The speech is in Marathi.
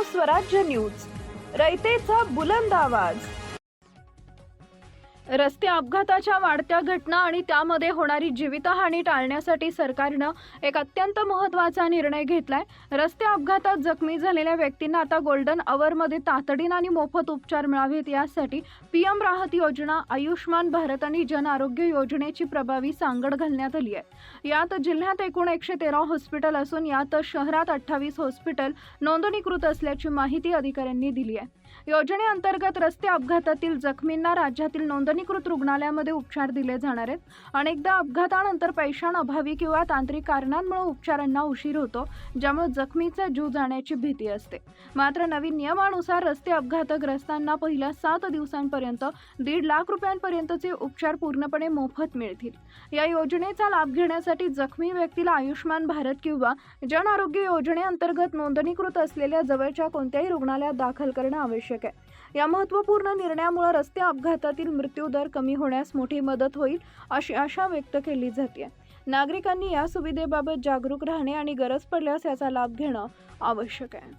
नाव स्वराज्य न्यूज, रयतेचा बुलंद आवाज। रस्ते अपघाताच्या वाढत्या घटना आणि त्यामध्ये होणारी जीवितहानी टाळण्यासाठी सरकारनं एक अत्यंत महत्त्वाचा निर्णय घेतलाय। रस्ते अपघातात जखमी झालेल्या व्यक्तींना आता गोल्डन अवरमध्ये तातडीने आणि मोफत उपचार मिळावेत यासाठी पीएम राहत योजना, आयुष्मान भारत आणि जन आरोग्य योजनेची प्रभावी सांगड घालण्यात आली आहे। यात जिल्ह्यात एकूण 113 हॉस्पिटल असून यात शहरात 28 हॉस्पिटल नोंदणीकृत असल्याची माहिती अधिकाऱ्यांनी दिली आहे। योजनेअंतर्गत रस्ते अपघातातील जखमींना राज्यातील नोंदणीकृत रुग्णालयामध्ये उपचार दिले जाणार आहेत। अनेकदा अपघातानंतर पैशांअभावी किंवा तांत्रिक कारणांमुळे उपचारांना उशीर होतो, ज्यामुळे जखमीचा जीव जाण्याची भीती असते। मात्र नवीन नियमानुसार रस्ते अपघातग्रस्तांना पहिल्या 7 दिवसांपर्यंत 1.5 लाख रुपयांपर्यंतचे उपचार पूर्णपणे मोफत मिळतील। या योजनेचा लाभ घेण्यासाठी जखमी व्यक्तीला आयुष्मान भारत किंवा जन आरोग्य योजनेअंतर्गत नोंदणीकृत असलेल्या जवळच्या कोणत्याही रुग्णालयात दाखल करणं आवश्यक आहे। या महत्त्वपूर्ण निर्णयामुळे रस्ते अपघातातील मृत्यू दर कमी होण्यास मोठी मदत होईल अशी आशा व्यक्त केली जाते। नागरिकांनी या सुविधेबाबत जागरूक राहणे आणि गरज पडल्यास याचा लाभ घेणं आवश्यक आहे।